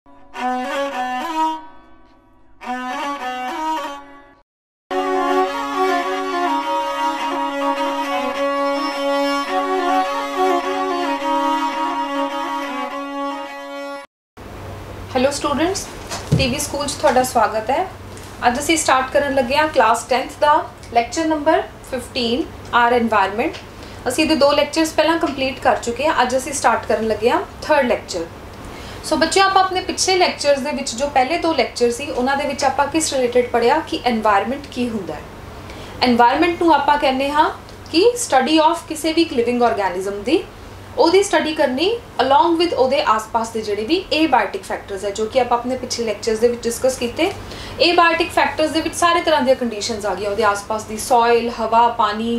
Hello students, TV school तुहाडा स्वागत है। अज असीं स्टार्ट करन लगे हां क्लास 10th का लैक्चर नंबर 15 आर एनवायरनमेंट। असीं दे 2 लैक्चर्स पहला कंप्लीट कर चुके हैं। अज असीं स्टार्ट करन लगे हां 3rd लैक्चर। सो बच्चों, आप अपने पिछले लैक्चर्स दे विच जो पहले 2 लैक्चर सी उन्हां दे विच आपां किस रिलेटेड पढ़िया कि एनवायरनमेंट की हुंदा है। एनवायरनमेंट नूं आपां कहने हां कि स्टडी ऑफ किसी भी लिविंग ऑर्गेनिज्म दी ਉਹਦੀ स्टडी करनी अलॉन्ग विद ਉਹਦੇ आस-पास ਦੇ ਜਿਹੜੇ ਵੀ एबायोटिक फैक्टर्स है जो कि आप अपने पिछले लैक्चर्स ਦੇ ਵਿੱਚ डिस्कस ਕੀਤੇ। एबायोटिक फैक्टर्स ਦੇ ਵਿੱਚ ਸਾਰੇ ਤਰ੍ਹਾਂ ਦੀਆਂ ਕੰਡੀਸ਼ਨਸ ਆ ਗਈਆਂ ਉਹਦੇ आस-पास ਦੀ ਸੋਇਲ, ਹਵਾ, ਪਾਣੀ,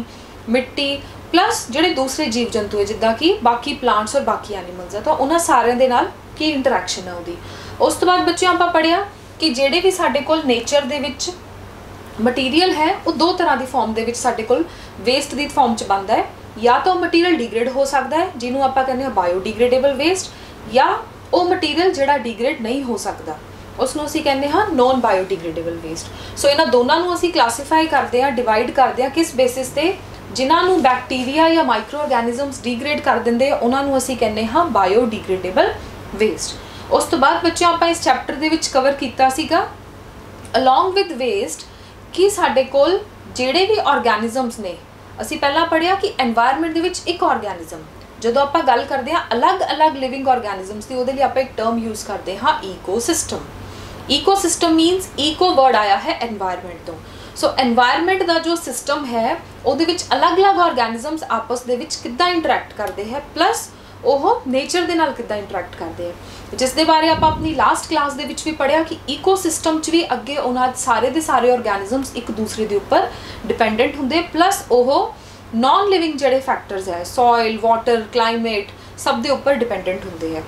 ਮਿੱਟੀ ਪਲੱਸ ਜਿਹੜੇ ਦੂਸਰੇ ਜੀਵ ਜੰਤੂ ਹੈ ਜਿੱਦਾਂ ਕਿ ਬਾਕੀ ਪਲਾਂਟਸ ਔਰ ਬਾਕੀ ਐਨੀਮਲਸ ਆ ਤਾਂ ਉਹਨਾਂ ਸਾਰਿਆਂ ਦੇ ਨਾਲ ਕੀ ਇੰਟਰੈਕਸ਼ਨ ਹੈ ਉਹਦੀ। ਉਸ ਤੋਂ ਬਾਅਦ ਬੱਚਿਓ ਆਪਾਂ ਪੜਿਆ ਕਿ ਜਿਹੜੇ ਵੀ ਸਾਡੇ ਕੋਲ ਨੇਚਰ ਦੇ ਵਿੱਚ ਮਟੀਰੀਅਲ है वो 2 तरह की फॉर्म ਦੇ ਵਿੱਚ ਸਾਡੇ ਕੋਲ वेस्ट की फॉर्म च बनता है। या तो मटीरियल डिग्रेड हो सकता है जिन्हों आप कहते हैं बायोडिग्रेडेबल वेस्ट, या वो मटीरियल जिहड़ा डिग्रेड नहीं हो सकता उसनों असीं कहते हैं नॉन बायोडिग्रेडेबल वेस्ट। सो इन्हां दोनों नूं असीं क्लासीफाई करते हैं, डिवाइड करते हैं किस बेसिस ते जिन्हों बैक्टीरिया या माइक्रो ऑर्गेनिजम्स डिग्रेड कर देंगे उन्होंने असीं कहते हैं बायोडिग्रेडेबल वेस्ट। उस तो बाद बच्चों आप इस चैप्टर दे विच कवर किया सीगा अलॉन्ग विद वेस्ट कि साडे कोल जिहड़े भी ऑर्गेनिजम्स ने ਅਸੀਂ ਪਹਿਲਾਂ ਪੜਿਆ ਕਿ एनवायरनमेंट ਦੇ ਵਿੱਚ ਇੱਕ ऑर्गेनिज्म ਜਦੋਂ ਆਪਾਂ ਗੱਲ ਕਰਦੇ ਹਾਂ ਅਲੱਗ-ਅਲੱਗ ਲਿਵਿੰਗ ऑर्गेनिजम्स ਦੀ ਉਹਦੇ ਲਈ ਆਪਾਂ ਇੱਕ ਟਰਮ ਯੂਜ਼ ਕਰਦੇ ਹਾਂ ecosystem. Ecosystem means eco word ਆਇਆ ਹੈ एनवायरनमेंट ਤੋਂ। ਸੋ एनवायरनमेंट ਦਾ ਜੋ ਸਿਸਟਮ ਹੈ ਉਹਦੇ ਵਿੱਚ ਅਲੱਗ-ਅਲੱਗ ऑर्गेनिजम्स ਆਪਸ ਦੇ ਵਿੱਚ ਕਿੱਦਾਂ ਇੰਟਰੈਕਟ ਕਰਦੇ ਹੈ ਪਲੱਸ ਉਹ ਨੇਚਰ ਦੇ ਨਾਲ ਕਿੱਦਾਂ ਇੰਟਰੈਕਟ ਕਰਦੇ ਹੈ, ਜਿਸ ਦੇ ਬਾਰੇ ਆਪਾਂ ਆਪਣੀ ਲਾਸਟ ਕਲਾਸ ਦੇ ਵਿੱਚ ਵੀ ਪੜਿਆ ਕਿ ਈਕੋਸਿਸਟਮ 'ਚ ਵੀ ਅੱਗੇ ਉਹਨਾਂ ਸਾਰੇ ਦੇ ਸਾਰੇ ऑर्गेनिजम्स ਇੱਕ ਦੂਸਰੇ ਦੇ ਉੱਪਰ डिपेंडेंट होंगे प्लस वो नॉन लिविंग जोड़े फैक्टर्स है सॉइल, वाटर, क्लाइमेट सब के उपर डिपेंडेंट होंगे है।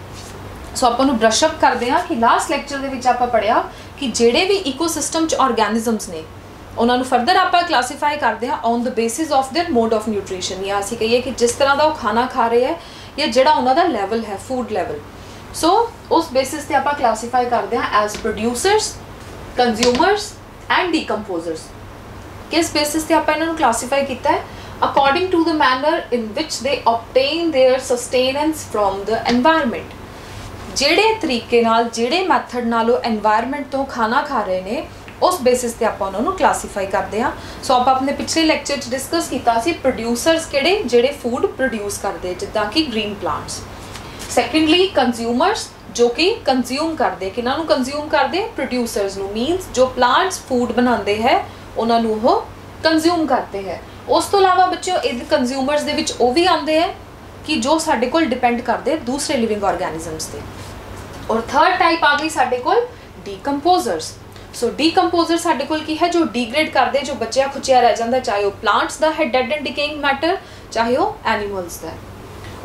सो आप ब्रशअप करते हैं कि लास्ट लैक्चर के आप पढ़िया कि जोड़े भी ईकोसिस्टम ऑर्गेनिजम्स ने उन्होंने फरदर आप क्लासीफाई करते हैं on the basis of their mode of nutrition, या असीं कहिए कि जिस तरह का वो खाना खा रहे हैं या जोड़ा उन्होंने लैवल है फूड लैवल। सो उस बेसिस से आप क्लासीफाई करते हैं as producers, consumers and decomposers. किस बेसिस से आप इन्होंने क्लासीफाई किया है according to the manner in which they obtain their sustenance from the environment. जिहड़े तरीके नाल जिहड़े मैथड नाल वो एनवायरनमेंट तो खाना खा रहे ने उस बेसिस ते आप उन्होंने क्लासीफाई करते हैं। सो आप अपने पिछले लैक्चर च डिस्कस किया सी प्रोड्यूसरस किहड़े जिहड़े फूड प्रोड्यूस करते जिद्दां कि ग्रीन प्लांट्स। सैकेंडली कंज्यूमरस जो कि कंज्यूम करते, किन्हां नूं कंज्यूम करते प्रोड्यूसरस नूं, मीनस जो प्लांट्स फूड बनाते हैं उन्होंने वो कंज्यूम करते हैं। उस तो इलावा बच्चों ये कंज्यूमरस दे विच वो भी आते हैं कि जो साडे कोल डिपेंड करते दूसरे लिविंग ऑर्गेनिजम्स से। और थर्ड टाइप आ गई साडे कोल डीकंपोजर्स। सो डीकंपोजर साडे कोल की है जो डिग्रेड करते, जो बचिया खुचिया रह जाता, चाहे वो प्लांट्स का है डेड एंड डिकेइंग मैटर, चाहे वो एनीमल्स का है।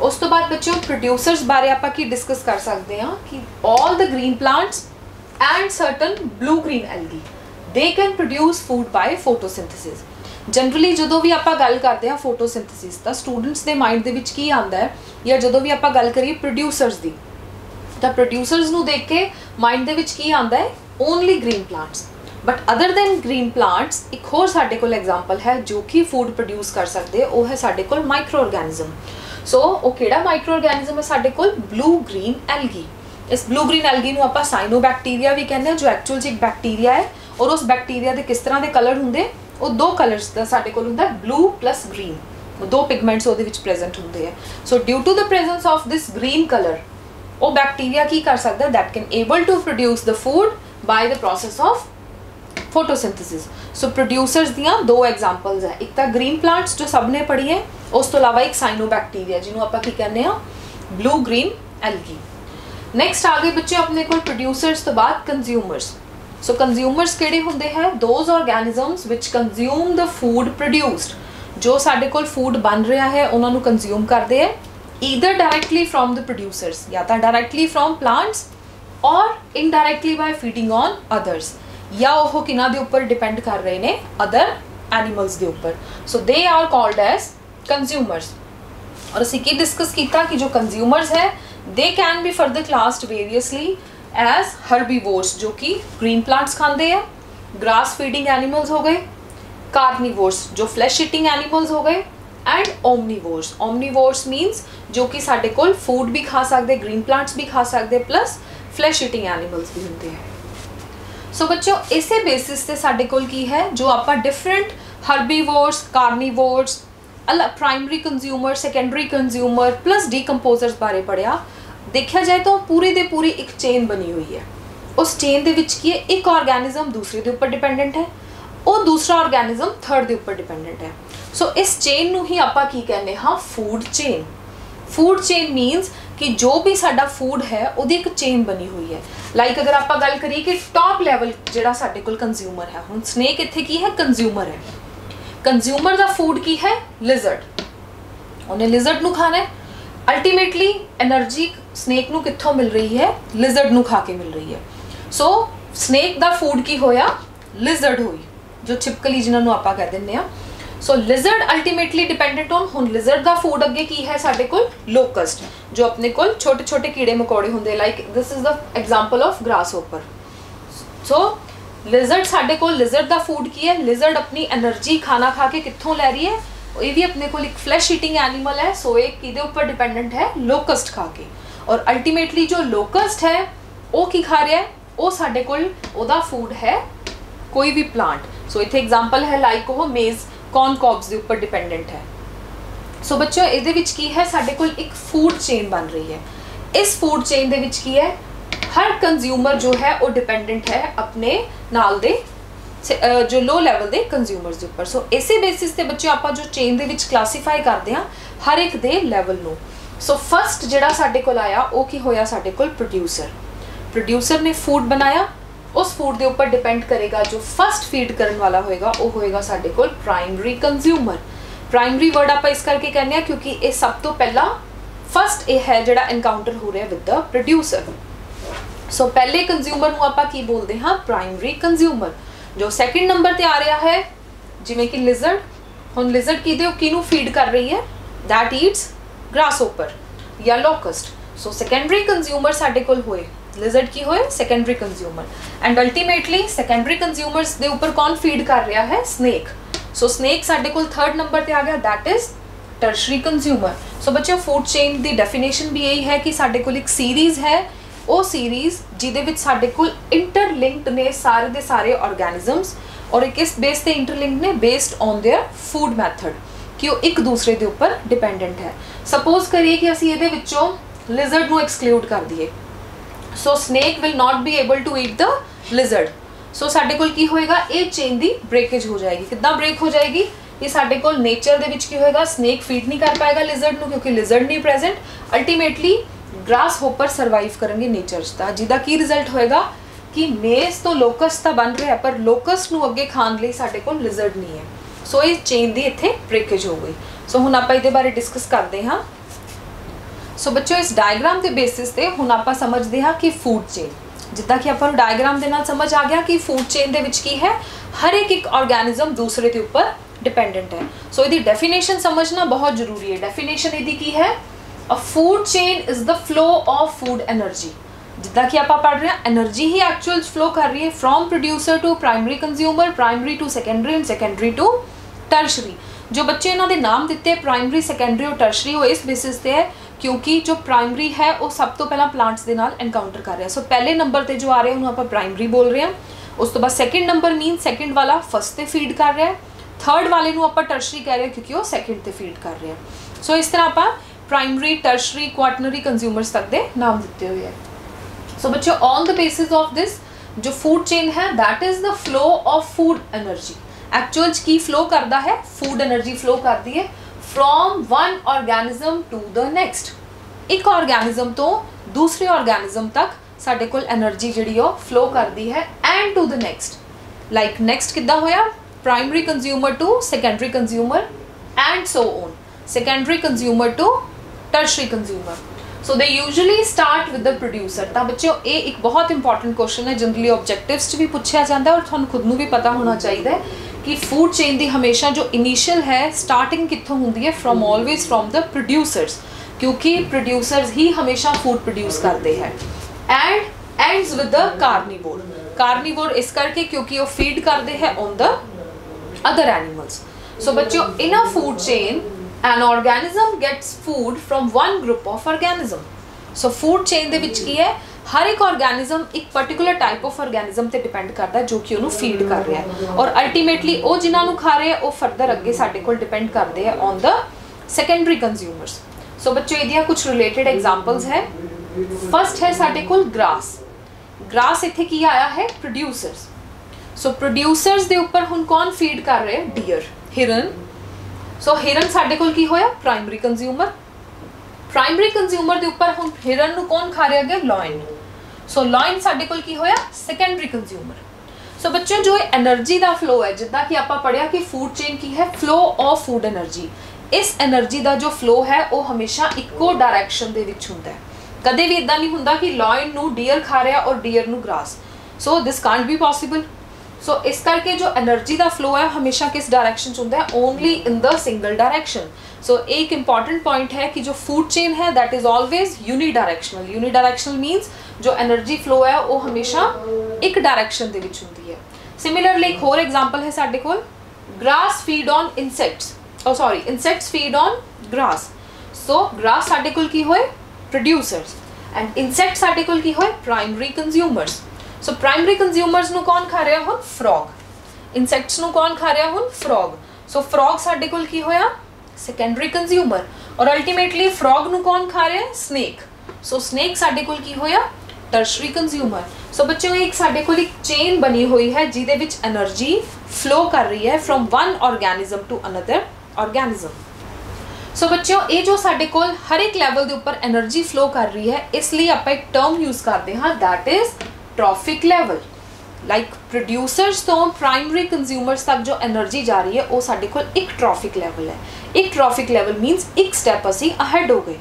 उस तो बाद बच्चों प्रोड्यूसरस बारे आप की डिस्कस कर सकते हैं कि all the green plants and certain blue green algae they can produce food by photosynthesis। Generally जो भी आप गल करते हैं फोटोसिंथेसिस तो स्टूडेंट्स के माइंड के की आता है, या जो भी आप गल करिए प्रोड्यूसरस की तो प्रोड्यूसरस नूं देख के माइंड के की आता है only green plants. But other than green plants एक होर साडे कोल एग्जाम्पल है जो कि फूड प्रोड्यूस कर सकते, वो है साडे कोल माइक्रो ऑर्गेनिज्म। सो वो किहड़ा माइक्रो ऑर्गेनिज्म है साडे कोल ब्लू ग्रीन एल्गी। इस ब्लू ग्रीन एल्गी नूं आपां साइनोबैक्टीरिया भी कहते हैं जो एक्चुअल च एक बैक्टीरिया है। और उस बैक्टीरिया के किस तरह के कलर होंगे वो 2 कलर्स का साडे कोल हुंदा ब्लू प्लस ग्रीन, 2 पिगमेंट्स वो प्रेजेंट होंगे है। So due to the presence of this green colour वो बैक्टीरिया की कर सकता है that can able to produce the food by the process of photosynthesis. So producers दियां 2 एग्जाम्पल्स है, एक तो ग्रीन प्लांट्स जो सब ने पढ़ी है, उस तो अलावा एक साइनोबैक्टीरिया जिन्होंने आप की कहने ब्लू ग्रीन एल्गी। नैक्सट आ गए बच्चे अपने को प्रोड्यूसरस तो बाद कंज्यूमरस। सो कंज्यूमरस किहड़े हुंदे हैं those organisms which consume the food produced, जो साडे कोल फूड बन रहा है उन्होंने कंज्यूम करते हैं either directly from the producers या तो डायरैक्टली फ्रॉम प्लांट्स और इनडायरैक्टली बाय फीडिंग ऑन अदर्स, या वह किन्हां दे उपर डिपेंड कर रहे हैं अदर एनीमल्स के उपर। So they are called as consumers. और असीं की डिस्कस किया कि जो कंज्यूमरस है they can be further classed variously as herbivores जो कि ग्रीन प्लांट्स खाते हैं, ग्रास फीडिंग एनिमल्स हो गए, कार्निवोर्स जो फ्लैश ईटिंग एनिमल्स हो गए, एंड ओमनीवोर्स। ओमनीवोर्स मीनस जो कि साडे कोल फूड भी खा सकते, ग्रीन प्लांट्स भी खा सकते, प्लस फ्लैश ईटिंग एनिमल्स भी होंगे हैं। सो बच्चों इसे बेसिस से साडे कोल की है जो आपां डिफरेंट हर्बीवोर्स, कार्निवोर्स, अलग primary consumer, secondary consumer plus decomposers बारे पढ़िया। देखा जाए तो पूरी दे पूरी एक चेन बनी हुई है। उस चेन दे विच की है एक ऑर्गेनिज्म दूसरे के उपर डिपेंडेंट है, और दूसरा ऑर्गेनिज्म थर्ड के उपर डिपेंडेंट है। सो इस चेन नूं ही आपां की कहने हाँ फूड चेन। फूड चेन मीनस कि जो भी साडा फूड है उहदी एक चेन बनी हुई है। लाइक अगर आप गल करिए कि टॉप लैवल जिहड़ा साडे कोल कंज्यूमर है, हुण स्नेक इत्थे की है कंज्यूमर है। कंज्यूमर दा फूड की है लिजर्ड, उन्हें लिजर्ड नूं खाना है। अल्टीमेटली एनर्जी स्नेक नूं कित्थों मिल रही है, लिजर्ड नूं खा के मिल रही है। सो स्नेक दा फूड की होया लिजर्ड हुई, जो छिपकली जिन्हां नूं आपां कह दिंदे आ। सो लिजर्ड अल्टीमेटली डिपेंडेंट ऑन, हुण लिजर्ड दा फूड अगे की है साडे कोल लोकस्ट, जो अपने कोल छोटे छोटे कीड़े मकोड़े होंदे, like this is the example of grass hopper. So lizard साडे कोल लिजर्ड दा फूड की है, लिजर्ड अपनी एनर्जी खाना खा के कित्थों लै रही है, ये भी अपने कोल एक फ्लैश ईटिंग एनिमल है। सो एक किहदे उपर डिपेंडेंट है, लोकस्ट खा के, और अल्टीमेटली जो लोकस्ट है वो की खा रहा है, वो साडे कोल ओदा फूड है कोई भी प्लांट। सो इत्थे एग्जांपल है लाइक वो मेज कॉर्न कॉब्स के उपर डिपेंडेंट है। सो बच्चों इहदे विच की है साडे कोल एक फूड चेन बन रही है। इस फूड चेन दे विच की है हर कंज्यूमर जो है वो डिपेंडेंट है अपने नाल दे जो लो लैवल दे कंज्यूमर्स के उपर। सो इसे बेसिस ते बच्चों आपां जो चेन दे विच क्लासीफाई करते हैं हर एक दे लैवल नूं। सो फस्ट जिहड़ा साडे कोल आया वो की होया साडे कोल प्रोड्यूसर। प्रोड्यूसर ने फूड बनाया, उस फूड के उपर डिपेंड करेगा जो फस्ट फीड करने वाला होएगा वो होएगा साडे कोल प्राइमरी कंज्यूमर। प्राइमरी वर्ड आप इस करके कहने हैं क्योंकि ये सब तो पहला फस्ट ये है जिहड़ा एनकाउंटर हो रहा है विद द प्रोड्यूसर। सो पहले कंज्यूमर नूं आपां की बोलते हैं प्राइमरी कंज्यूमर। जो सैकेंड नंबर ते आ रहा है जिवें कि लिजर्ड, हुण लिजर्ड किहनूं फीड कर रही है, दैट ईट्स ग्रासहोपर या लोकस्ट। सो सैकेंडरी कंज्यूमर साडे कोल होए लिजर्ड की होए secondary consumer, and ultimately secondary consumers दे ऊपर कौन फीड कर रहा है, स्नेक। सो स्नेक साडे कोल थर्ड नंबर पे आ गया, दैट इज टर्शरी कंज्यूमर। सो बच्चों फूड चेन की डेफिनेशन भी यही है कि साडे कोल एक सीरीज है, वो सीरीज जिहदे विच साडे कोल इंटरलिंक्ड ने सारे दे सारे ऑर्गेनिजम्स, और किस बेस ते इंटरलिंक्ड ने, based on their food method, कि वो एक दूसरे के उपर डिपेंडेंट है। सपोज करिए कि असीं इहदे विचों लिजर्ड नूं एक्सक्लूड कर दईए, so snake will not be able to eat the lizard. So साडे कोल की होएगा, ये चेन दी ब्रेकेज हो जाएगी। कितना ब्रेक हो जाएगी, ये साडे कोल नेचर दे विच की होएगा, स्नेक फीड नहीं कर पाएगा लिजर्ड नूं क्योंकि लिजर्ड नहीं present. Ultimately grass hopper survive करेंगे नेचर दा, जिहदा की रिजल्ट होएगा कि मेज तो लोकस्ट तो बन रहा है पर लोकस्ट नूं अगे खाण लई साडे कोल लिजर्ड नहीं है। सो ये चेन दी इत्थे ब्रेकेज हो गई। सो हुण आपां इहदे बारे डिस्कस करते हाँ। सो बच्चों इस डायग्राम के बेसिस ते हुण आपां समझते हैं कि फूड चेन, जिद्दां कि आपां नूं डायग्राम दे नाल समझ आ गया कि फूड चेन दे विच की है, हर एक ऑर्गेनिज्म दूसरे के उपर डिपेंडेंट है। सो इहदी डेफिनेशन समझना बहुत जरूरी है। डेफिनेशन इहदी की है, a food chain is the flow of food energy. जिद्दां कि आपां पढ़ रहे हैं एनर्जी ही एक्चुअल फ्लो कर रही है from producer to primary consumer, primary to secondary and secondary to tertiary. जो बच्चे इन्हों ने नाम दिते प्राइमरी, सैकेंडरी और टर्शरी, वो इस बेसिस पे है क्योंकि जो प्राइमरी है वो सब तो पहला प्लांट्स के नाल एनकाउंटर कर रहा है। सो पहले नंबर पर जो आ रहे हैं उन्होंने आप प्राइमरी बोल रहे हैं, उस तो बाद सैकेंड नंबर मीन सैकेंड वाला फस्ट से फीड कर रहा है, थर्ड वाले नूं आप टर्शरी कह रहे हैं क्योंकि वो सैकेंड से फीड कर रहे हैं। सो इस तरह आप प्राइमरी, टर्शरी, क्वाटनरी कंज्यूमर्स तक के नाम दिते हुए हैं। सो बच्चों on the basis of this जो फूड चेन है that is the flow of food energy. Actual की फ्लो करता है, फूड एनर्जी फ्लो करती है from one organism to the next. एक ऑर्गेनिज्म तो दूसरे ऑर्गेनिज्म तक साडे कोल एनर्जी जिहड़ी ओ फ्लो करती है, and to the next. Like next किद्दां होया, primary consumer to secondary consumer and so on, secondary consumer to tertiary consumer. So they usually start with the producer. तो बच्चों ये एक बहुत इंपॉर्टेंट क्वेश्चन है, जनरली ऑब्जेक्टिव्स भी पूछा जाता है और तुहानूं खुद नूं भी पता होना चाहिए कि फूड चेन की हमेशा जो इनिशियल है स्टार्टिंग कित्थों होंदी है, from always from the producers, क्योंकि प्रोड्यूसर्स ही हमेशा फूड प्रोड्यूस करते हैं। And ends with the carnivore. Carnivore इस करके क्योंकि वो फीड करते हैं on the other animals. So बच्चों in a food chain an organism gets food from one group of organism. So food chain दे विच की है, हर एक ऑर्गेनिज्म एक पर्टिकुलर टाइप ऑफ ऑर्गेनिज्म ते डिपेंड करता है जो कि उन्होंने फीड कर रहा है, और अल्टीमेटली वो जिन्होंने खा रहे हैं वो फर्दर अगे साडे कोल डिपेंड करते हैं on the secondary consumers. So बच्चों इहदियां कुछ रिलेटेड एग्जांपल्स है। फर्स्ट है साडे कोल ग्रास। ग्रास इत्थे की आया है प्रोड्यूसर्स। सो प्रोड्यूसर्स दे उपर हुण कौन फीड कर रहे हैं? डियर, हिरन। सो हिरन साडे कोल की होया? Primary consumer. प्राइमरी कंज्यूमर दे उपर हुण हिरन नूं कौन खा रहा है? लॉयन। सो लॉयन साडे कोल की होया? Secondary consumer. सो बच्चों जो एनर्जी का फ्लो है, जिद्दां कि आपां पढ़िया कि फूड चेन की है, फ्लो ऑफ फूड एनर्जी। इस एनर्जी का जो फ्लो है वो हमेशा इक्को डायरैक्शन दे विच हुंदा है, कदे भी इदां नहीं हुंदा कि लॉयन नूं डियर खा रहा और डियर नूं grass. So this can't be possible. So इस करके जो एनर्जी का फ्लो है हमेशा किस डायरैक्शन होता है? Only in the single direction. So एक इंपॉर्टेंट पॉइंट है कि जो फूड चेन है that is always unidirectional. Unidirectional means जो एनर्जी फ्लो है वो हमेशा एक डायरैक्शन दे विच हुंदी है। सिमिलरली एक होर एग्जांपल है साडे कोल, grass feed on insects, sorry insects feed on grass. So grass साडे कोल की होए? प्रोड्यूसर्स, एंड इंसैक्ट साडे कोल की होए? Primary consumers. So primary consumers नूं कौन खा रहा हुण? फ्रॉग। इंसैक्ट्स नूं कौन खा रहा हुण? फ्रॉग। सो फ्रॉग साडे कोल की होया? सेकेंडरी कंज्यूमर, और अल्टीमेटली फ्रॉग नूं कौन खा रहा है? स्नेक। सो स्नेक साडे कोल की होया? Tertiary consumer. सो बच्चों एक साडे कोल एक चेन बनी हुई है जिहदे विच एनर्जी फ्लो कर रही है from one organism to another organism. So बच्चों ये जो साडे कोल हर एक लैवल के उपर एनर्जी फ्लो कर रही है, इसलिए आप एक टर्म यूज करते हैं that is trophic level. Like producers तो प्राइमरी कंज्यूमर्स तक जो एनर्जी जा रही है वो साडे कोल एक ट्रॉफिक लैवल है। एक ट्रॉफिक लैवल मीनस एक स्टैप असी अहेड हो गए।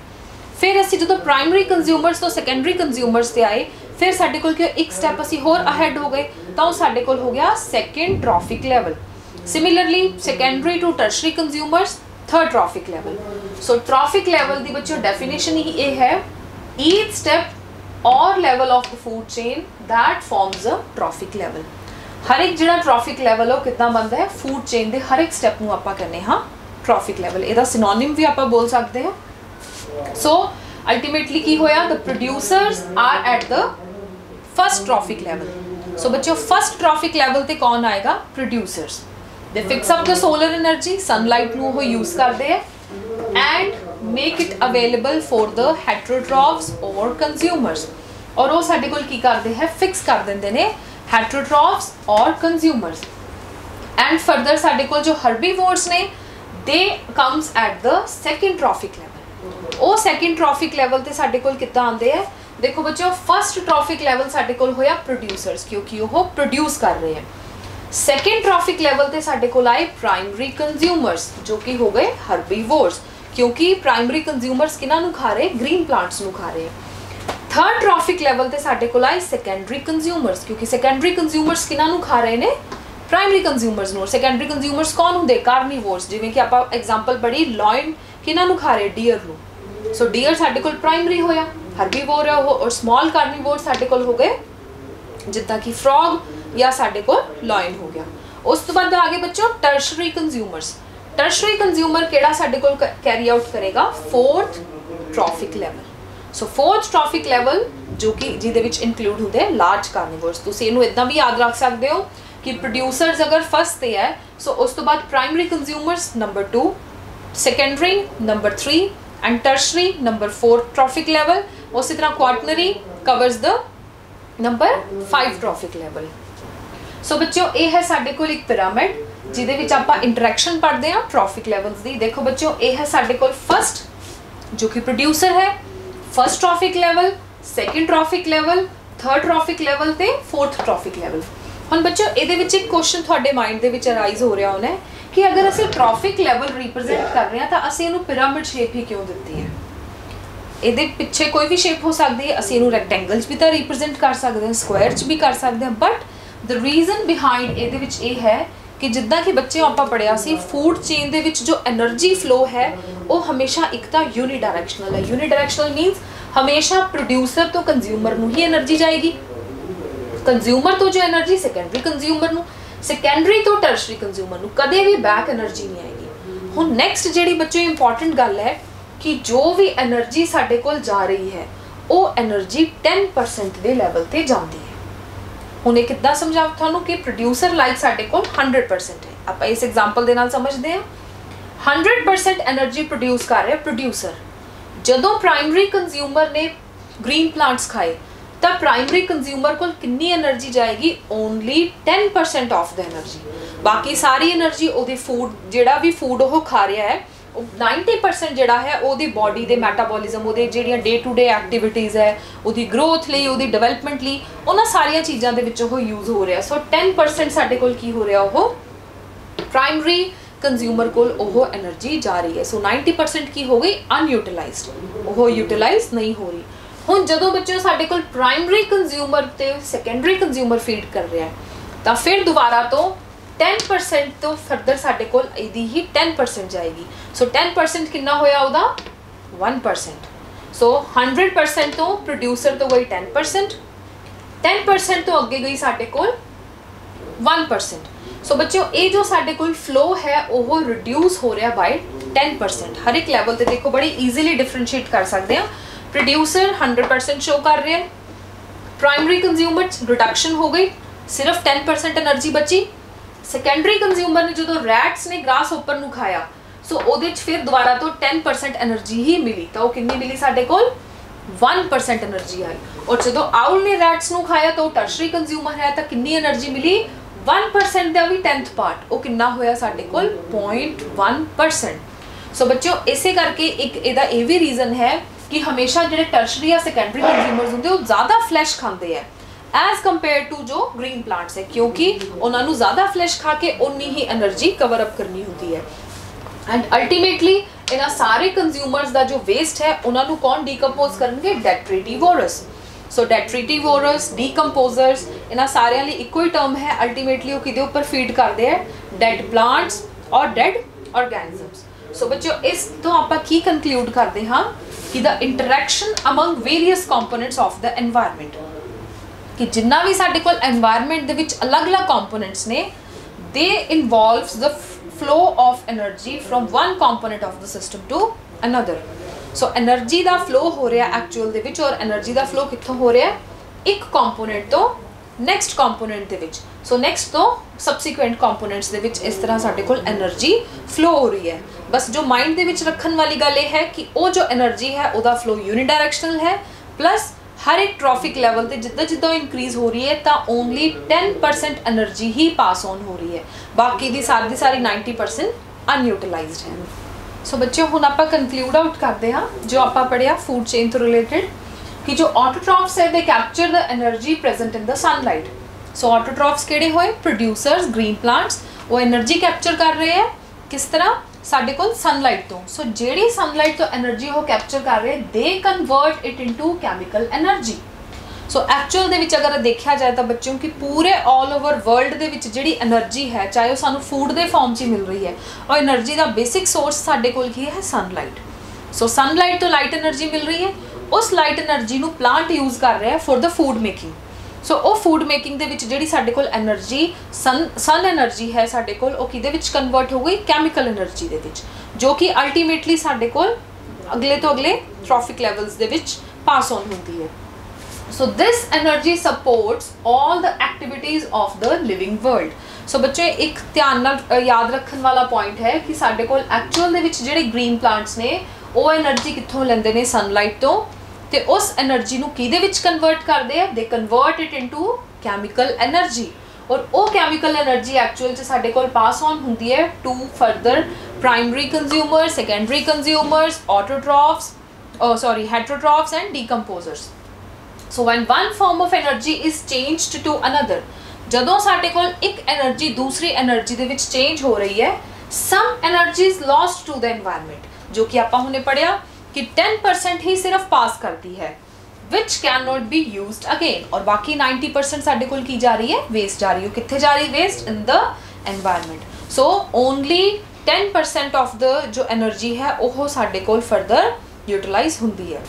फिर असी जो प्राइमरी कंज्यूमर्स तो सेकेंडरी कंज्यूमर्स से आए, फिर साडे कोल क्या एक स्टैप असी होर अहेड हो गए, तो साडे कोल हो गया second trophic level. Similarly secondary to tertiary consumers third trophic level. So trophic level दी बच्चों डेफिनेशन ही ये है, ईच स्टेप और level of the food chain that forms a trophic level. हर एक जिहड़ा ट्रॉफिक लैवल हो कितना बनता है? फूड चेन दे हर एक स्टेप नूं आपां कहने हाँ ट्रॉफिक लैवल। इहदा सिनोनिम भी आपां बोल सकते हैं। सो अल्टीमेटली की होया? The producers are at the first trophic level. So बच्चों फर्स्ट ट्रॉफिक लैवल ते कौन आएगा? Producers. They fix up the solar energy, sunlight नूं वो यूज करते हैं and make it available for the heterotrophs और कंज्यूमर्स। और वो साडे कोल की करते हैं? फिक्स कर देंदे ने हेट्रोट्रॉफ्स और कंज्यूमर्स। एंड फर्दर साडे कोल जो हर्बीवोर्स ने they comes at the second trophic level. वो सेकेंड ट्रॉफिक लैवल ते साडे कोल कितना आते हैं? देखो बच्चों फर्स्ट ट्रॉफिक लैवल साडे कोल होया प्रोड्यूसर्स क्योंकि वो प्रोड्यूस कर रहे हैं। सेकेंड ट्रॉफिक लैवल ते साडे कोल आए प्राइमरी कंज्यूमर्स जो कि हो गए हर्बीवोर्स, क्योंकि प्राइमरी कंज्यूमर्स किन्हां नूं खा रहे? ग्रीन प्लांट्स नूं खा रहे हैं। थर्ड ट्रॉफिक लैवल ते साडे कोल आए सेकेंडरी कंज्यूमर्स, क्योंकि सेकेंडरी कंज्यूमर्स किन्हां नूं खा रहे ने? प्राइमरी कंज्यूमर्स नूं। सेकेंडरी कंज्यूमर्स कौन हुंदे? कार्निवोर्स, जिवें कि आपां एग्जांपल पढ़ी लॉयन किन्हां नूं खा रहे? डियर नूं। सो डियर साडे कोल प्राइमरी होया, हर्बीवोर है वो, और स्मॉल कार्निवोर साडे कोल हो गए जिद्दां कि फ्रॉग या साडे कोल लॉयन हो गया। उस तो बाद आगे बच्चों टर्शरी कंज्यूमर्स। टर्शरी कंज्यूमर केड़ा साडे कोल कैरी आउट करेगा? Fourth trophic level. So fourth trophic level जो कि जिहदे विच इंक्लूड होंदे हैं लार्ज कार्निवोर्स। तुसीं इहनूं इदां भी याद रख सकते हो कि प्रोड्यूसर्स अगर फर्स्ट ते है सो उस तो बाद primary consumers number 2, secondary number 3 and tertiary number 4 trophic level. उसी तरह quaternary covers the number 5 trophic level. So बच्चों ये है साडे कोल एक पिरामिड जिहदे विच आपां इंटरैक्शन पढ़ते हैं ट्रॉफिक लैवल्स दी। देखो बच्चों ये है साडे कोल फर्स्ट जो कि प्रोड्यूसर है, first trophic level, second trophic level, third trophic level ते फोर्थ ट्रॉफिक लैवल। हुण बच्चों इहदे विच एक क्वेश्चन तुहाडे माइंड दे विच अराइज हो रहा होना है कि अगर असीं ट्रॉफिक लैवल रिप्रजेंट कर रहे हैं तो असीं इहनूं पिरामिड शेप ही क्यों दित्ती है? ਇਹਦੇ ਪਿੱਛੇ कोई भी शेप हो सकती है, ਅਸੀਂ ਇਹਨੂੰ ਰੈਕਟੈਂਗਲ 'ਚ भी तो रिप्रजेंट कर सकते हैं, स्क्वायर 'ਚ भी कर सकते हैं। बट द रीजन बिहाइंड ਇਹਦੇ ਵਿੱਚ ਇਹ है कि ਜਿੱਦਾਂ कि बच्चे ਆਪਾਂ पढ़िया सी फूड चेन ਦੇ ਵਿੱਚ जो एनर्जी फ्लो है वो हमेशा एक तो यूनिडायरेक्शनल है। यूनिडायरेक्शनल मीनस हमेशा प्रोड्यूसर तो कंज्यूमर नूं ही एनर्जी जाएगी, कंज्यूमर तो जो एनर्जी सैकेंडरी कंज्यूमर नूं, सैकेंडरी तो टर्शरी कंज्यूमर नूं, कदे भी बैक एनर्जी नहीं आएगी। हुण नैक्सट जिहड़ी बच्चों इंपॉर्टेंट गल है कि जो भी एनर्जी साडे कोल जा रही है वो एनर्जी 10% के लैवल ते जाती है। हुण ये किद्दां समझावां तुहानूं कि प्रोड्यूसर लाइक साडे कोल 100% है, आपां इस एग्जाम्पल दे नाल समझदे हां। 100% एनर्जी प्रोड्यूस कर रहा है प्रोड्यूसर। जदों प्राइमरी कंज्यूमर ने ग्रीन प्लांट्स खाए तो प्राइमरी कंज्यूमर को कितनी एनर्जी जाएगी, ओनली 10% ऑफ द एनर्जी। बाकी सारी एनर्जी ओदी फूड जिहड़ा भी फूड वो खा रहा है 90% जिहड़ा है ओदी बॉडी दे मैटाबॉलिज्म, ओदी जिहड़ियां डे टू डे एक्टिविटीज़ है, ओदी ग्रोथ लई, ओदी डेवलपमेंट लई, उन्हां सारियां चीज़ां दे विच ओह यूज़ हो रहा। सो 10% साडे कोल की हो रहा, ओह प्राइमरी कंज्यूमर को ओह एनर्जी जा रही है। सो 90% की हो गई अनयूटिलाइज्ड, ओह यूटिलाइज नहीं हो रही। हुण जदों बच्चों साडे कोल प्राइमरी कंज्यूमर ते सैकेंडरी कंज्यूमर फीड कर रहा है तो फिर दोबारा तो 10% तो फर्दर साडे कोल इहदी ही 10% जाएगी। सो 10% कितना होया उहदा 1%। सो 100% तो प्रोड्यूसर तो गई 10%, 10% तो अगे गई साडे कोल 1%। सो बच्चों ये जो साडे कोल फ्लो है वो रिड्यूस हो रहा बाय 10%। हर एक लैवल ते देखो बड़ी ईजीली डिफरेंशिएट कर सकते हैं। प्रोड्यूसर 100% शो कर रहे हैं, प्राइमरी कंज्यूमर रिडक्शन हो गई, सिर्फ 10% एनर्जी बची। सैकेंडरी कंज्यूमर ने जो रैट्स ने ग्रास होपर नूं खाया सो ओहदे च फिर दोबारा तो 10% एनर्जी ही मिली, तो कितनी मिली साडे कोल 1% एनर्जी आई। और जो आउल ने रैट्स नूं खाया तो टर्शरी कंज्यूमर है तो कितनी एनर्जी मिली 1% का भी 10th पार्ट, वो कितना होया साडे कोल 0.1%। सो बच्चों इसे करके एक इहदा ये भी रीजन है कि हमेशा जो टर्शरी या सैकेंडरी कंज्यूमर्स होंगे वो ज़्यादा फ्लैश खाते हैं एज कंपेयर टू जो ग्रीन प्लांट्स है, क्योंकि उन्होंने ज़्यादा फ्लैश खा के उन्नी ही एनर्जी कवर अप करनी होती है। एंड अल्टीमेटली इन्हां सारे कंज्यूमर्स का जो वेस्ट है उन्होंने कौन डीकंपोज करेंगे, डेट्रीटिवोरस। सो डेट्रीटिवोरस, डीकंपोजर्स, इन्हां सारियां लई इक्को ही टर्म है। अल्टीमेटली वो किहदे उपर फीड करते हैं, डेड प्लांट्स और डेड ऑर्गेनिजम्स। सो बच्चों इस तो आपां की कंक्लूड करते हाँ कि the interaction among various components of the environment, कि जिन्ना भी साडे कोल एनवायरनमेंट दे विच अलग अलग कंपोनेंट्स ने, they involves the flow of energy from one component of the system to another. So energy का फ्लो हो रहा एक्चुअल दे विच, और एनर्जी का फ्लो कित्थों हो रहा एक कंपोनेंट तो नैक्सट कंपोनेंट दे विच। सो नैक्सट तो सबसीक्वेंट कंपोनेंट्स दे विच इस तरह साडे कोल एनर्जी फ्लो हो रही है। बस जो माइंड दे विच रखन वाली गल ये है कि वो जो एनर्जी है उसका फ्लो यूनिडायरैक्शनल है, प्लस हर एक ट्रॉफिक लैवल ते जिद्दां जिद्दां इंक्रीज हो रही है तो only 10% energy he pass on हो रही है, बाकी दी सारी 90% अनयूटिलाइज्ड है। सो बच्चों हुण आपां कंक्लूड आउट करते हैं जो आपां पढ़िया फूड चेन तो रिलेटेड, कि जो ऑटोट्रॉफ्स है they capture the energy present in the sunlight. So autotrophs किहड़े होए, प्रोड्यूसर्स ग्रीन प्लांट्स, वो एनर्जी कैप्चर कर रहे हैं किस तरह, साडे कोल सनलाइट तो। सो जेड़ी सनलाइट तो एनर्जी वो कैप्चर कर रहे they convert it into chemical energy. So actual दे विच अगर देखा जाए तो बच्चों की पूरे ऑल ओवर वर्ल्ड दे विच जिहड़ी एनर्जी है चाहे वो सानू फूड के फॉर्म च मिल रही है, और एनर्जी का बेसिक सोर्स साडे कोल की है सनलाइट। सो सनलाइट तो लाइट एनर्जी मिल रही है, उस लाइट एनर्जी नू प्लांट यूज़ कर रहे हैं फॉर द फूड मेकिंग। सो वो फूड मेकिंग दे विच जिहड़ी साडे कोल एनर्जी सन एनर्जी है साडे कोल वो किहदे विच कन्वर्ट हो गई केमिकल एनर्जी दे विच, जो कि अल्टीमेटली साडे कोल अगले तो अगले ट्रॉफिक लैवल्स दे विच पास ऑन होती है। So this energy supports all the activities of the living world. So बच्चे एक ध्यान नाल याद रखने वाला पॉइंट है कि साडे कोल एक्चुअल दे विच जिहड़े ग्रीन प्लांट्स ने वो एनर्जी कित्थों लैंदे ने, सनलाइट तो, ते उस एनर्जी नू किहदे विच कन्वर्ट करदे आ, they convert it into chemical energy. और वो केमिकल एनर्जी एक्चुअल च साडे कोल पास ऑन होंदी है to further primary consumers, secondary consumers, autotrophs, heterotrophs and decomposers. So when one form of energy is changed to another, जदों साडे कोल एक एनर्जी दूसरी एनर्जी दे विच चेंज हो रही है, some energy is lost to the environment, जो कि आपां हुणे पढ़िया कि 10% ही सिर्फ पास करती है, which can not be used again, और बाकी 90% साडे कोल की जा रही है, वेस्ट जा रही है। कित्थे जा रही है waste, in the environment. So only 10% of the जो एनर्जी है वो साडे कोल फर्दर यूटिलाइज होंदी है।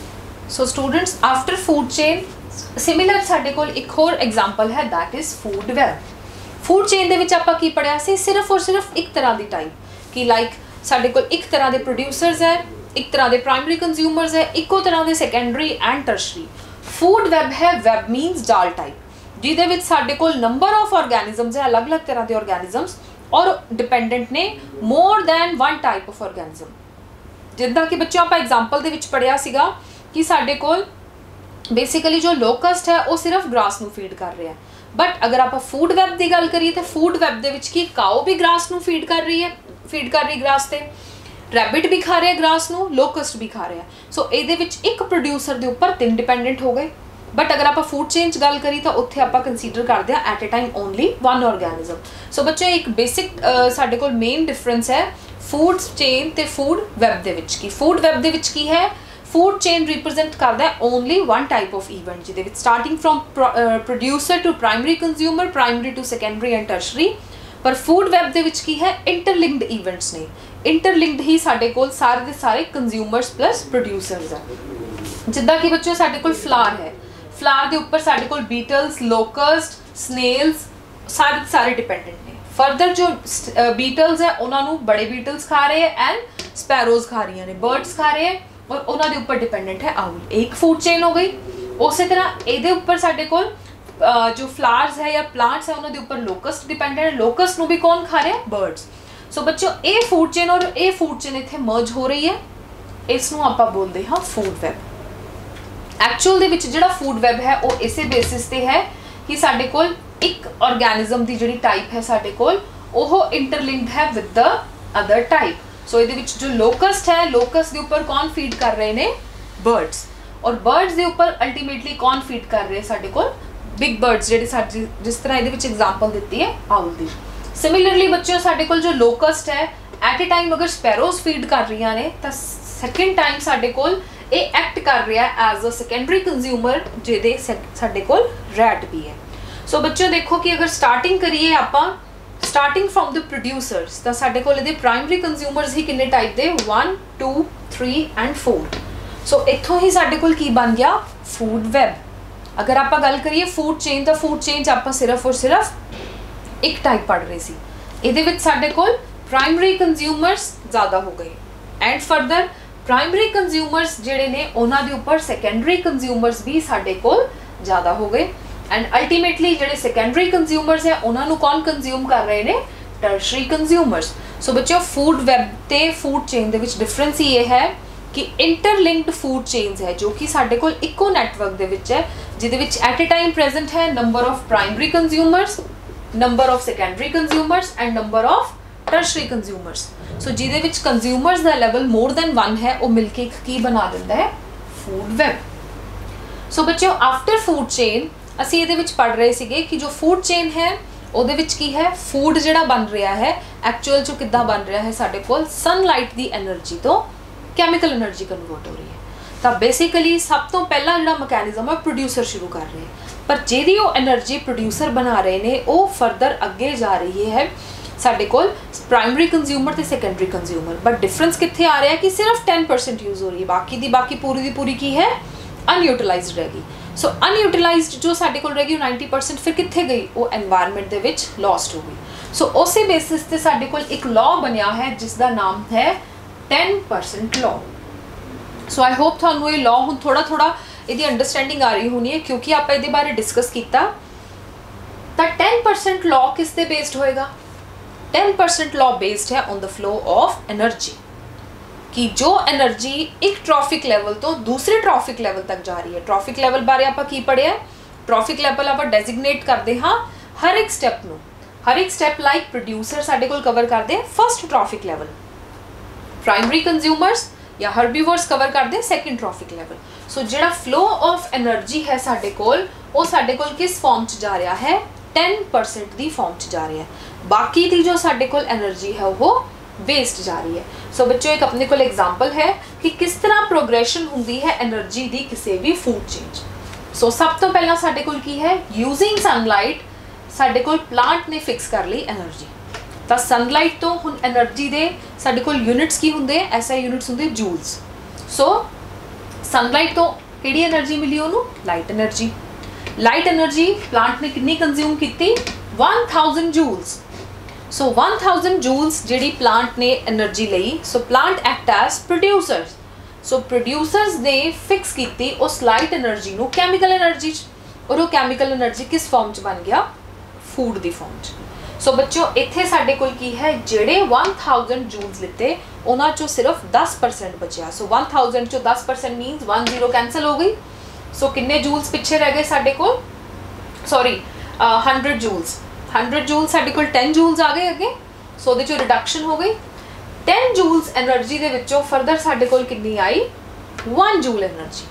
So students after food chain similar साडे कोल एक होर एग्जाम्पल है that is food web. Food chain दे विच आपां की पढ़िया सी सिर्फ और सिर्फ एक तरह की टाइप कि लाइक साडे कोल एक तरह के प्रोड्यूसर्स है, एक तरह के प्राइमरी कंज्यूमर्स है, इको तरह के secondary and tertiary. Food web है, वैब मीनस जाल टाइप, जिहदे विच साडे कोल नंबर ऑफ ऑर्गेनिजम्स है, अलग अलग तरह के ऑर्गेनिजम्स और डिपेंडेंट ने more than one type of organism. जिद्दां कि बच्चों आप एग्जाम्पल दे विच पढ़िया सीगा कि साडे कोल बेसिकली जो लोकस्ट है वो सिर्फ ग्रास नूं फीड कर रहा है, बट अगर आप फूड वैब की गल करिए तो फूड वैब दे विच की काओ भी ग्रास नूं फीड कर रही ग्रास ते, रैबिट भी खा रहा है ग्रास नूं, लोकस्ट भी खा रहा है। सो इहदे विच एक प्रोड्यूसर के उपर 3 डिपेंडेंट हो गए। बट अगर आप फूड चेन गल करिए तो उत्थे आप कंसीडर करते हैं at a time only one organism. So बच्चों एक बेसिक साडे कोल मेन डिफरेंस है फूड चेन ते फूड वैब दे विच की। फूड वैब दे विच की है, फूड चेन रिप्रजेंट करता है only one type of event, जिहदे विच starting from producer to primary consumer, primary to secondary and tertiary. पर फूड वैब दे विच की है इंटरलिंक्ड इवेंट्स ने, इंटरलिंक्ड ही साडे कोल सारे दे सारे कंज्यूमर्स प्लस प्रोड्यूसर्स है। जिद्दां कि बच्चों साडे कोल फ्लावर है, फ्लावर के उपर साडे कोल बीटल्स, लोकस्ट, स्नेल्स सारे डिपेंडेंट ने। फरदर जो बीटल्स है उन्होंने बड़े बीटल्स खा रहे हैं एंड स्पैरोज खा रही ने, बर्ड्स खा रहे हैं और उन्होंने उपर डिपेंडेंट है आउल। एक फूड चेन हो गई। उस तरह ये उपर साडे कोल जो फ्लावर्स है या प्लांट्स है उन्होंने उपर लोकस्ट डिपेंडेंट है, लोकस्ट नूं भी कौन खा रहे हैं? बर्ड्स। सो बच्चों ये फूड चेन और ये फूड चेन इत्थे मर्ज हो रही है, इसनूं आपां बोलदे हां फूड वैब। एक्चुअल दे विच जिहड़ा फूड वैब है वो इसे बेसिस ते है कि साडे कोल एक ऑर्गेनिजम की जिहड़ी टाइप है साडे कोल ओह इंटरलिंक्ड है विद द अदर टाइप। सो ये जो लोकस्ट है, लोकस्ट के ऊपर कौन फीड कर रहे हैं? बर्ड्स। और बर्ड्स के ऊपर अल्टीमेटली कौन फीड कर रहे हैं साडे कोल? बिग बर्ड्स, जिहड़ी जिस तरह ये एग्जाम्पल दी है आउल की। सिमिलरली बच्चों साडे कोल जो लोकस्ट है एट ए टाइम अगर स्पैरोज फीड कर रही ने तो सैकेंड टाइम साडे कोल ये एक्ट कर रहा है एज अ सैकेंडरी कंज्यूमर, जिहदे साडे कोल रैट भी है। सो बच्चों देखो कि अगर स्टार्टिंग करिए आपां स्टार्टिंग फ्रॉम द प्रोड्यूसर्स तो साडे कोल इहदे प्राइमरी कंज्यूमर्स ही किन्ने टाइप दे 1 2 3 एंड 4। सो इत्थों ही साडे कोल की बन गया फूड वैब। अगर आप गल करिए फूड चेन तो फूड चेन आप सिर्फ और सिर्फ एक टाइप पढ़ रहे सी, इहदे विच साडे कोल प्राइमरी कंज्यूमर्स ज़्यादा हो गए एंड फरदर प्राइमरी कंज्यूमर्स जिहड़े ने उन्हां दे उपर सैकेंडरी कंज्यूमर्स भी साडे कोल ज़्यादा हो गए एंड अल्टीमेटली जिहड़े सैकेंडरी कंज्यूमर्स है उन्होंने कौन कंज्यूम कर रहे हैं? Tertiary consumers. सो बच्चों फूड वैब ते फूड चेन दे विच डिफरेंस ये है कि इंटरलिंक्ड फूड चेन्स है जो कि साडे कोल इको नैटवर्क दे विच है, जिहदे विच एट ए टाइम प्रेजेंट है number of primary consumers, number of secondary consumers and number of tertiary consumers. So जिहदे विच कंज्यूमर्स दा लेवल मोर दैन वन है वो मिलके एक की बना दिंदा है? Food web. सो बच्चों आफ्टर फूड चेन असी ये पढ़ रहे थे कि जो फूड चेन है वो की है फूड जिहड़ा बन रहा है एक्चुअल जो किद्दां बन रहा है साडे कोल सनलाइट की एनर्जी तो कैमिकल एनर्जी कन्वर्ट हो रही है। तो बेसिकली सब तो पहला जिहड़ा मैकेनिज्म है प्रोड्यूसर शुरू कर रहे हैं, पर जिहदी वो एनर्जी प्रोड्यूसर बना रहे हैं वो फरदर अगे जा रही है साडे कोल प्राइमरी कंज्यूमर ते सैकेंडरी कंज्यूमर। बट डिफरेंस कित्थे आ रहा है कि सिर्फ 10% यूज़ हो रही है, बाकी पूरी दी पूरी की है अनयूटिलाइज्ड रहेगी। सो अनयूटिलाइज्ड जो साडे कोल रहेगी 90% फिर कित्थे गई? वो एनवायरनमेंट दे विच लॉस्ट हो गई। सो उसी बेसिस ते साडे कोल एक लॉ बनिया है जिसका नाम है 10% लॉ। सो आई होप थानू ये लॉ हुण थोड़ा थोड़ा इहदी अंडरस्टैंडिंग आ रही होनी है क्योंकि आप इहदे बारे डिस्कस कीता। तो 10% लॉ किस ते बेस्ड होएगा? 10% लॉ बेस्ड है on the flow of energy, कि जो एनर्जी एक ट्रॉफिक लेवल तो दूसरे ट्रॉफिक लेवल तक जा रही है। ट्रॉफिक लेवल बारे आप की पढ़िया? ट्रॉफिक लेवल आप डेजिग्नेट करते हाँ हर एक स्टैप नूं, हर एक स्टैप लाइक प्रोड्यूसर साडे कोल कवर करते हैं first trophic level, primary consumers या हर्बीवर्स कवर करते हैं सैकेंड ट्रॉफिक लेवल। सो जिहड़ा फ्लो ऑफ एनर्जी है साडे कोल वो साडे कोल किस फॉर्म च जा रहा है? 10% दी फॉर्म च जा रहा है, बाकी दी जो साडे कोल एनर्जी है वो वेस्ट जा रही है। सो बच्चों एक अपने को एग्जाम्पल है कि किस तरह प्रोग्रेशन होंदी है एनर्जी दी किसी भी फूड चेंज। सो सब तो पहला साडे कोल की है यूजिंग सनलाइट साडे कोल प्लांट ने फिक्स कर ली एनर्जी। तो सनलाइट तो हुण एनर्जी दे साडे कोल यूनिट्स की होंदे SI यूनिट्स होंदे जूल्स। सो सनलाइट तो किहड़ी एनर्जी मिली उन्होंने? Light energy. Light energy plant ने कितनी कंज्यूम की? 1000 जूल्स। सो 1000 जूल्स जिहड़ी प्लांट ने एनर्जी लई, सो प्लांट एक्ट एज प्रोड्यूसर्स। सो प्रोड्यूसर्स ने फिक्स की उस लाइट एनर्जी नू कैमिकल एनर्जी च, और वो कैमिकल एनर्जी किस फॉर्म च बन गया? फूड दी फॉर्म च। सो बच्चों इत्थे साडे कोल की है, जिहड़े 1000 जूल्स लिते उन्हां चों सिर्फ 10% बचिया। सो 1000 चों 10% मीनस 10 कैंसल हो गई। सो किन्ने जूल्स पिछे रह गए साडे कोल? Sorry 100 joules. 100 जूल्स साडे कोल 10 जूल्स आ गए अगे। सो उहदे चों रिडक्शन हो गई। 10 जूल्स एनर्जी दे विचों फरदर साडे कोल कितनी आई? 1 जूल एनर्जी।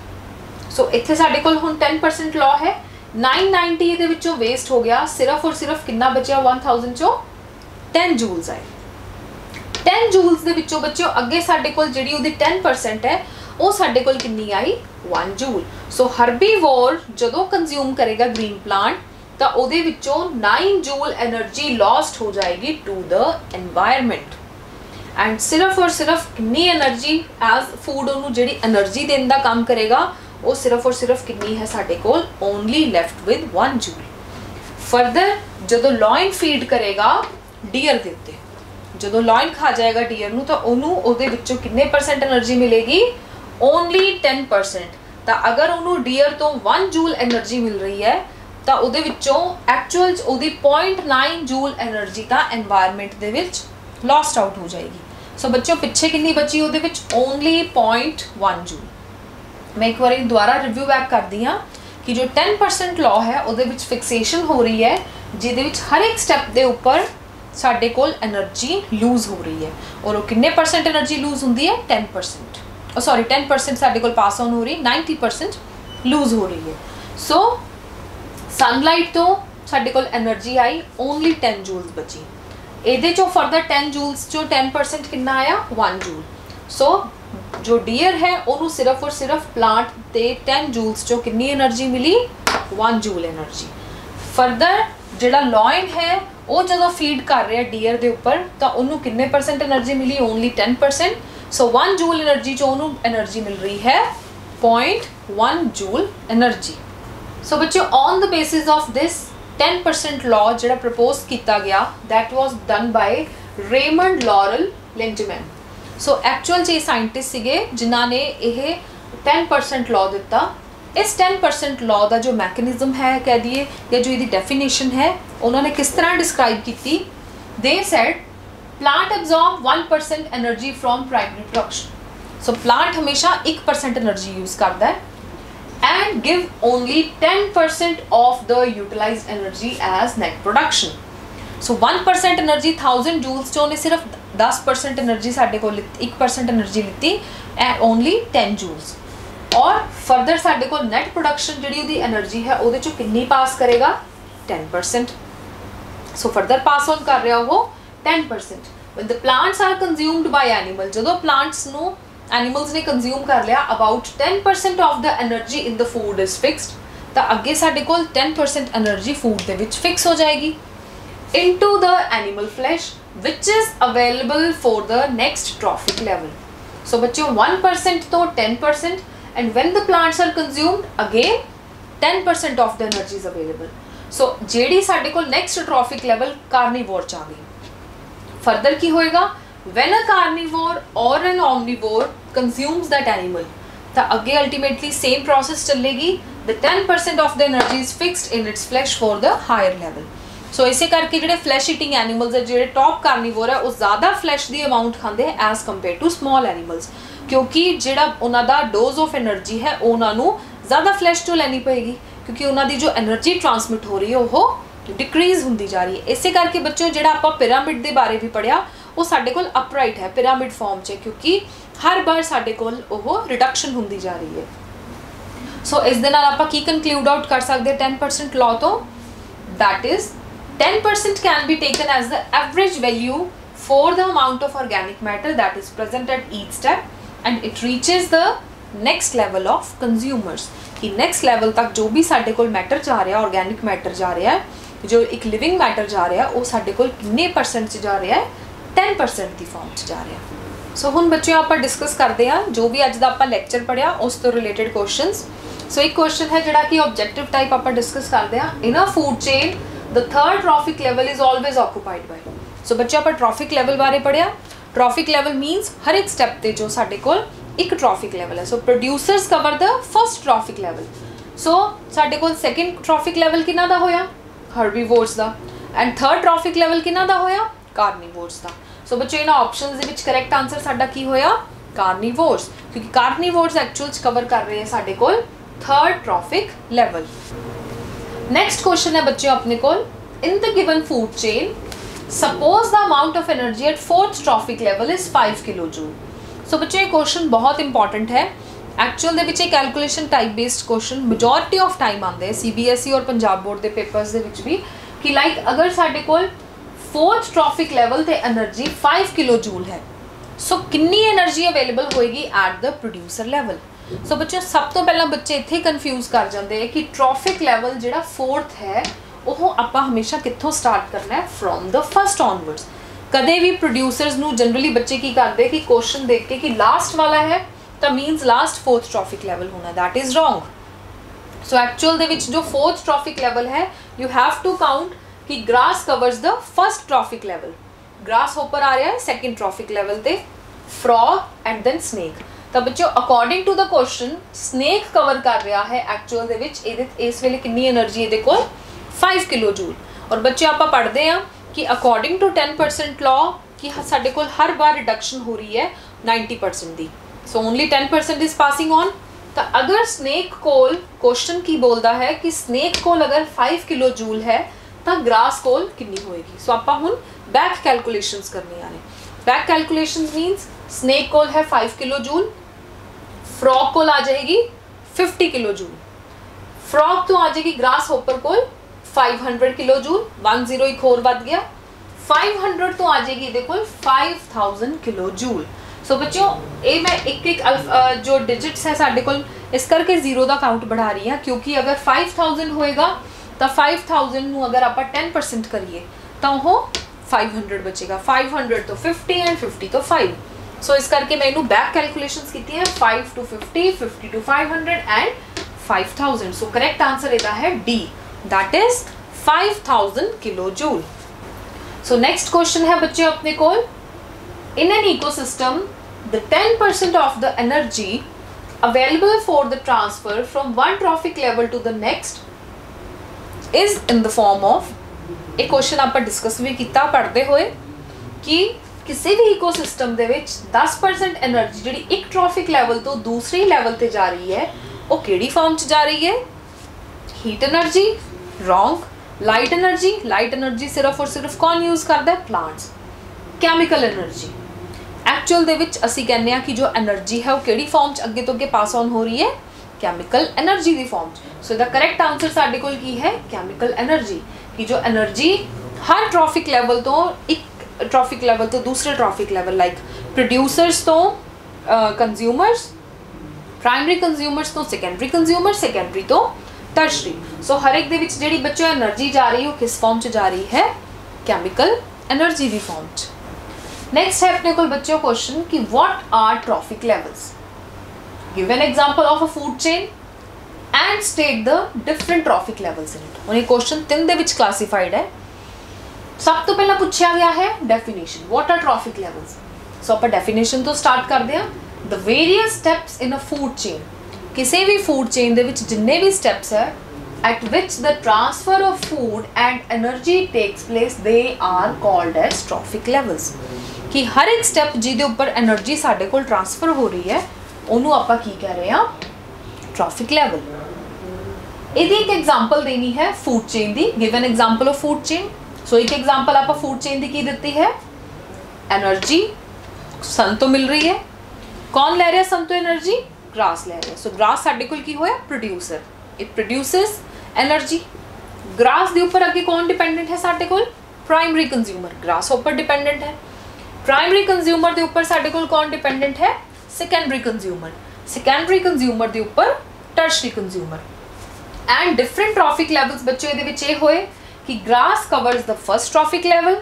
सो इत्थे साडे कोल हुण 10% लॉ है। 990 दे विचों वेस्ट हो गया, सिर्फ और सिर्फ कितना बचिया? 1000 चों 10 जूल्स आए। 10 जूल्स दे विचों बच्चों अगे साडे कोल जिहड़ी उहदी 10% है वो साडे कोल कितनी आई? 1 जूल। सो हर्बीवोर जदों कंज्यूम करेगा ग्रीन प्लांट तो उहदे विचों 9 जूल एनर्जी लॉस्ट हो जाएगी टू द एनवायरनमेंट। एंड सिर्फ और सिर्फ कितनी एनर्जी एज फूड उन्होंने जिहड़ी एनर्जी देने का काम करेगा वो सिर्फ और सिर्फ कितनी है साडे कोल? Only left with 1 joule. Further जदों लॉइन फीड करेगा डियर दे उत्ते, जदों लॉइन खा जाएगा डियर नू तो उन्होंने उहदे विचों कितने परसेंट एनर्जी मिलेगी? ओनली 10%। तो अगर उन्होंने डियर तो 1 जूल एनर्जी मिल रही है तो उहदे विचों एक्चुअल उहदी 0.9 जूल एनर्जी तो एनवायरनमेंट दे विच लॉस्ट आउट हो जाएगी। सो बच्चों पिछे कितनी बची? उहदे विच ओनली 0.1 जूल। मैं एक बार दोबारा रिव्यू बैक कर दी हाँ कि जो 10% लॉ है उहदे विच फिक्सेशन हो रही है, जिहदे विच हर एक स्टैप दे उपर साडे कोल एनर्जी लूज हो रही है। और वो कितने परसेंट एनर्जी लूज होंदी है? 10%। सॉरी 10% साडे कोल पास ऑन हो रही, 90% लूज हो रही है। सो सनलाइट तो साडे कोल एनर्जी आई ओनली 10 जूल्स बची। ਇਹਦੇ ਚੋਂ फर्दर 10 जूल्स चो 10% कितना आया? 1 जूल। सो जो डियर है उन्होंने सिर्फ और सिर्फ प्लांट के 10 जूल्स चो कितनी एनर्जी मिली? 1 जूल एनर्जी। फर्दर जिहड़ा लॉइन है वो जदों फीड कर रहा है डियर के उपर तो उन्होंने कितने परसेंट एनर्जी मिली? ओनली 10%। सो 1 जूल एनर्जी चो उन्होंने एनर्जी मिल रही है 0.1 जूल एनर्जी। सो बच्चों on the basis of this 10% law जो प्रपोज किया गया that was done by Raymond Laurel Lindeman. So actual ये साइंटिस्ट सीगे जिन्हों ने यह 10% लॉ दिता। इस 10% लॉ का जो मैकेनिज्म है कह दिए या जो इसकी डेफिनेशन है उन्होंने किस तरह डिस्क्राइब की? They said plant absorb 1% energy from primary production. So plant हमेशा 1% एनर्जी यूज करता है and give only 10% of the utilized energy as net production. So 1% energy 1000 joules चो ने सिर्फ 10% एनर्जी साडे को 1% एनर्जी लीती एंड ओनली 10 जूल्स। और फर्दर साडे को नेट प्रोडक्शन जिहड़ी उहदी एनर्जी है उहदे चो कितनी पास करेगा? 10%। सो फर्दर पास ऑन कर रहा वो 10%। When the plants are consumed by animal, जदों प्लांट्स नू एनिमल्स ने कंज्यूम कर लिया about 10% of the energy in the food is fixed तो अगे साडे कोल 10% एनर्जी फूड दे विच फिक्स हो जाएगी into the animal flesh which is available for the next trophic level. So बच्चों 1% तो 10% and when the plants are consumed again 10% of the energy is available. So जेडी साडे कोल नेक्स्ट ट्रॉफिक लेवल कार्निवोर च आ गई। Further की होएगा? When a carnivore or an omnivore consumes that animal, तो अगे अल्टीमेटली सेम प्रोसेस चलेगी। The 10% of the energy is fixed in its flesh for the higher level. सो इसे करके जिहड़े फ्लैश ईटिंग एनिमल्स है, जिहड़े टॉप कार्निवोर है, वो ज़्यादा फ्लैश दी अमाउंट खाते हैं as compare to small animals, क्योंकि जिहड़ा उन्हां दा डोज ऑफ एनर्जी है उन्हां नूं ज़्यादा फ्लैश तो लैनी पेगी, क्योंकि उन्हां दी जो एनर्जी ट्रांसमिट हो रही है वो डिक्रीज होंदी जा रही है। इसे करके बच्चों जिहड़ा आपां पिरामिड के बारे भी पढ़िया वो साडे कोल अपराइट है पिरामिड फॉर्म च, क्योंकि हर बार साडे कोल वो रिडक्शन होंदी जा रही है। सो इस दे नाल आपां की कंक्लूड आउट कर सकते हैं 10% लॉ तो? That is 10% can be taken as the average value for the amount of organic matter that is present at each step and it reaches the next level of consumers. कि next level तक जो भी साडे कोल matter जा रहा है, organic matter जा रहा है, जो एक लिविंग मैटर जा रहा है, वो साडे कोल कितने परसेंट जा रहा है? 10% की फॉर्म च जा रहा है। सो हुण बच्चों आपां डिस्कस करते हैं जो भी अज दा आपां लैक्चर पढ़िया उस तो रिलेटेड क्वेश्चंस। सो एक क्वेश्चन है जिहड़ा कि ऑब्जेक्टिव टाइप आपां डिस्कस करते हैं। In a food chain the third trophic level is always occupied by. So बच्चों आपां ट्रॉफिक लैवल बारे पढ़िया। ट्रॉफिक लैवल मीनस हर एक स्टैप ते जो साडे कोल एक ट्रॉफिक लैवल है। So producers cover the first trophic level. So साडे कोल सैकेंड ट्रॉफिक लैवल किन्ना दा होया? हर्बीवोर्स दा। एंड थर्ड ट्रॉफिक लैवल किन्ना दा होया? कार्निवोर्स दा। सो बच्चों इन्हां ऑप्शंस दे विच करेक्ट आंसर साडा की होया? कार्निवोर्स, क्योंकि कार्निवोर्स एक्चुअल च कवर कर रहे हैं साडे कोल third trophic level. Next question है बच्चों अपने कोल, in the given food chain suppose the amount of energy at fourth trophic level is 5 kilo joule. So बच्चों ये क्वेश्चन बहुत इंपॉर्टेंट है। एक्चुअल दे विच calculation type based question majority of time आते हैं CBSE और पंजाब बोर्ड के पेपर्स दे विच भी, कि लाइक अगर साडे कोल फोर्थ ट्रॉफिक लैवल ते एनर्जी 5 किलो जूल है, सो कितनी एनर्जी अवेलेबल होएगी at the producer level. So बच्चों सब तो पहला बच्चे इत्थे कन्फ्यूज कर जाते हैं कि ट्रॉफिक लैवल जिहड़ा फोर्थ है वह आपां हमेशा कित्थों स्टार्ट करना है? From the first onwards. कदे भी प्रोड्यूसर्स नू जनरली बच्चे की करते कि क्वेश्चन देख के कि लास्ट वाला है तो means last fourth trophic level होना, that is wrong. So actual दे विच जो फोर्थ ट्रॉफिक लैवल है यू हैव टू काउंट कि grass covers the first trophic level. Grasshopper आ रहा है सेकेंड ट्रॉफिक लैवल ते, फ्रॉग एंड देन स्नेक। तो बच्चों according to the question snake cover कर रहा है एक्चुअल दे विच इस वेले कितनी एनर्जी इहदे कोल? 5 किलो जूल। और बच्चे आपां पढ़ते हैं कि अकॉर्डिंग टू 10% लॉ कि साडे कोल हर बार रिडक्शन हो रही है 90% दी। So only 10% is passing on. तो अगर स्नेक कोल क्वेश्चन की बोलता है कि स्नेक कोल अगर 5 किलो जूल है तो ग्रास कोल कितनी होएगी? सो आपां हुण बैक कैलकुलेशंस करने आ रहे। बैक कैलकुलेशंस मीन्स स्नेक कोल है 5 किलो जूल, फ्रॉग कोल आ जाएगी 50 किलो जूल, फ्रॉग तो आ जाएगी ग्रास होपर कोल 500 किलो जूल, 10 एक होर वध गया, 500 तो आ जाएगी देखो 5000 किलो जूल। सो बच्चों ये मैं एक जो डिजिट्स है साडे कोल इस करके जीरो का काउंट बढ़ा रही है, क्योंकि अगर 5000 होएगा तो 5000 नू अगर आप 10% करिए तो वो 500 बचेगा। 500 तो 50 एंड 50 तो 5। सो इस करके मैं इनू बैक कैलकुलेशंस कीती है 5 to 50, 50 to 500 and 5000। So correct answer इहदा है D, that is 5000 kilo joule. So next question है बच्चे अपने कोल, in an ecosystem the 10% of the energy available for the transfer from one trophic level to the next is in the form of. एक क्वेश्चन आप discuss भी किया पढ़ते हुए कि किसी भी इकोसिस्टम दे विच 10% एनर्जी जिहड़ी एक ट्रॉफिक लैवल तो दूसरे लैवल ते जा रही है वो किहड़ी फॉर्म च जा रही है? Heat energy, wrong. Light energy, light energy सिर्फ और सिर्फ कौन यूज़ करता है? प्लांट्स। केमिकल एनर्जी, एक्चुअल दे विच असी कहने आ कि जो एनर्जी है वो किहड़ी फॉर्म च अगे तो अगे पास ऑन हो रही है? केमिकल एनर्जी दी फॉर्म च। सो द करेक्ट आंसर साडे कोल की है? Chemical energy. कि जो एनर्जी हर ट्रॉफिक लैवल तो एक ट्रॉफिक लैवल तो दूसरे ट्रॉफिक लैवल लाइक प्रोड्यूसर्स तो कंज्यूमर्स, प्राइमरी कंज्यूमर्स तो सेकेंडरी कंज्यूमर, सेकेंडरी तो टर्शरी। सो हर एक दे विच जिहड़ी बच्चों एनर्जी जा रही है वो किस फॉर्म च जा रही है? केमिकल एनर्जी दी फॉर्म च। नेक्स्ट है अपने कोल बच्चों क्वेश्चन कि what are trophic levels? Give an example of a food chain and state the different trophic levels in it. और ये क्वेश्चन 3 दे विच क्लासीफाइड है। सब तो पहला पूछा गया है definition, what are trophic levels. So आप डेफिनेशन तो स्टार्ट करते हैं। The various steps in a food chain, किसी भी फूड चेन दे विच जिन्ने भी स्टेप्स है at which the transfer of food and energy takes place they are called as trophic levels। कि हर एक स्टेप जिहदे उपर एनर्जी साडे कोल ट्रांसफर हो रही है उन्होंने आपां की कह रहे हैं? Traffic level. इहदी एक एग्जांपल देनी है फूड चेन दी। Give an example of food chain. So एक एग्जांपल आपां फूड चेन दी की दित्ती है? एनर्जी सन तो मिल रही है, कौन ले रहा है सन तो एनर्जी? ग्रास ले रहा है। सो ग्रास साडे कोल की होया? Producer, it produces energy. Grass दे उपर अगे कौन डिपेंडेंट है साडे कोल? प्राइमरी कंज्यूमर, ग्रास उपर डिपेंडेंट है। प्राइमरी कंज्यूमर दे उपर साडे कोल कौन डिपेंडेंट है? सेकेंडरी कंज्यूमर, सेकेंडरी कंज्यूमर दे उपर tertiary consumer. And different trophic levels बच्चों इहदे विच ये होए कि grass covers the first trophic level,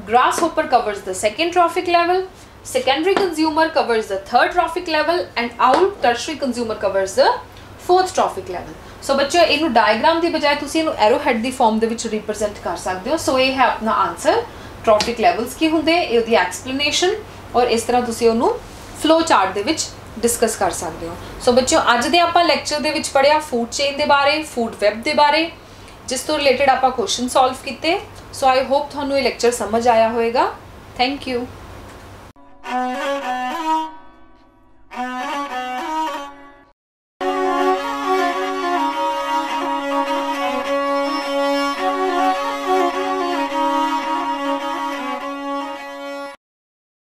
grasshopper covers the second trophic level, secondary consumer covers the third trophic level and owl tertiary consumer covers the fourth trophic level. सो बच्चों इनू diagram की बजाय तुसी इनू एरो हेड की form दे विच represent कर सकते हो। सो ये है अपना आंसर, ट्रॉफिक लैवल्स की होंगे, इसकी एक्सप्लेनेशन और इस तरह तुसी उन्होंने फ्लो चार्ट दे विच डिस्कस कर सकते हो। सो बच्चों अज दे आपां लैक्चर दे विच पढ़िया फूड चेन के बारे, फूड वैब के बारे, जिस तो रिलेटेड आपां क्वेश्चन सॉल्व किए। सो आई होप तुहानू ये लैक्चर समझ आया होएगा। Thank you.